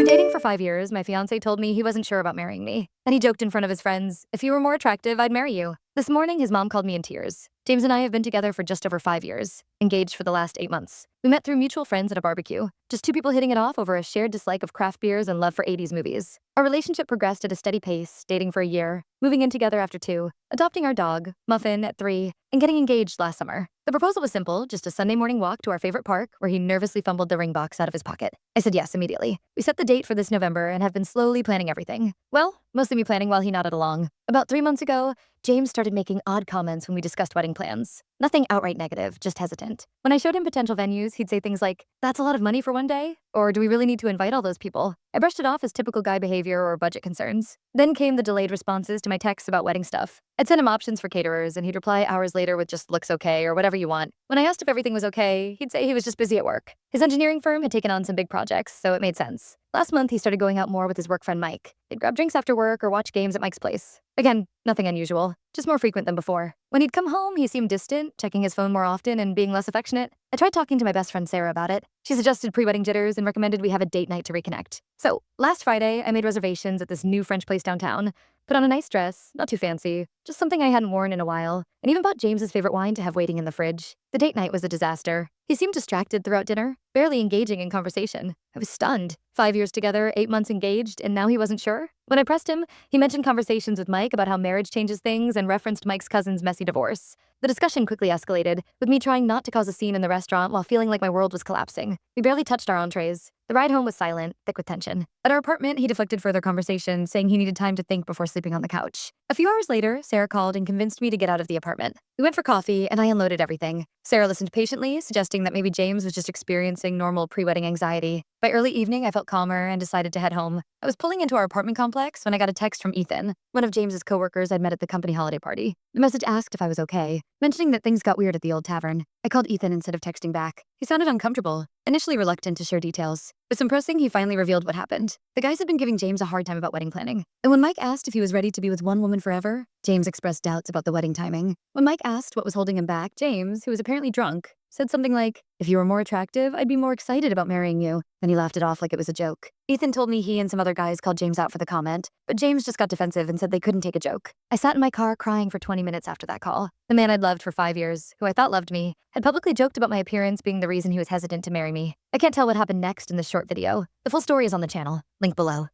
After dating for 5 years, my fiancé told me he wasn't sure about marrying me. And he joked in front of his friends, if you were more attractive, I'd marry you. This morning, his mom called me in tears. James and I have been together for just over 5 years, engaged for the last 8 months. We met through mutual friends at a barbecue, just two people hitting it off over a shared dislike of craft beers and love for 80s movies. Our relationship progressed at a steady pace, dating for a year, moving in together after 2, adopting our dog, Muffin, at 3, and getting engaged last summer. The proposal was simple, just a Sunday morning walk to our favorite park where he nervously fumbled the ring box out of his pocket. I said yes immediately. We set the date for this November and have been slowly planning everything. Well, mostly me planning while he nodded along. About 3 months ago, James started making odd comments when we discussed wedding plans. Nothing outright negative, just hesitant. When I showed him potential venues, he'd say things like, "That's a lot of money for one day?" Or, "Do we really need to invite all those people?" I brushed it off as typical guy behavior or budget concerns. Then came the delayed responses to my texts about wedding stuff. I'd send him options for caterers, and he'd reply hours later with just "looks okay" or "whatever you want." When I asked if everything was okay, he'd say he was just busy at work. His engineering firm had taken on some big projects, so it made sense. Last month, he started going out more with his work friend Mike. They'd grab drinks after work or watch games at Mike's place. Again, nothing unusual, just more frequent than before. When he'd come home, he seemed distant, checking his phone more often and being less affectionate. I tried talking to my best friend Sarah about it. She suggested pre-wedding jitters and recommended we have a date night to reconnect. So, last Friday, I made reservations at this new French place downtown, put on a nice dress, not too fancy, just something I hadn't worn in a while, and even bought James's favorite wine to have waiting in the fridge. The date night was a disaster. He seemed distracted throughout dinner, barely engaging in conversation. I was stunned. 5 years together, 8 months engaged, and now he wasn't sure? When I pressed him, he mentioned conversations with Mike about how marriage changes things and referenced Mike's cousin's messy divorce. The discussion quickly escalated, with me trying not to cause a scene in the restaurant while feeling like my world was collapsing. We barely touched our entrees. The ride home was silent, thick with tension. At our apartment, he deflected further conversation, saying he needed time to think before sleeping on the couch. A few hours later, Sarah called and convinced me to get out of the apartment. We went for coffee, and I unloaded everything. Sarah listened patiently, suggesting that maybe James was just experiencing normal pre-wedding anxiety. By early evening, I felt calmer and decided to head home. I was pulling into our apartment complex when I got a text from Ethan, one of James's coworkers I'd met at the company holiday party. The message asked if I was okay, mentioning that things got weird at the old tavern. I called Ethan instead of texting back. He sounded uncomfortable, initially reluctant to share details. With some pressing, he finally revealed what happened. The guys had been giving James a hard time about wedding planning. And when Mike asked if he was ready to be with one woman forever, James expressed doubts about the wedding timing. When Mike asked what was holding him back, James, who was apparently drunk, said something like, "If you were more attractive, I'd be more excited about marrying you." Then he laughed it off like it was a joke. Ethan told me he and some other guys called James out for the comment, but James just got defensive and said they couldn't take a joke. I sat in my car crying for 20 minutes after that call. The man I'd loved for 5 years, who I thought loved me, had publicly joked about my appearance being the reason he was hesitant to marry me. I can't tell what happened next in this short video. The full story is on the channel, link below.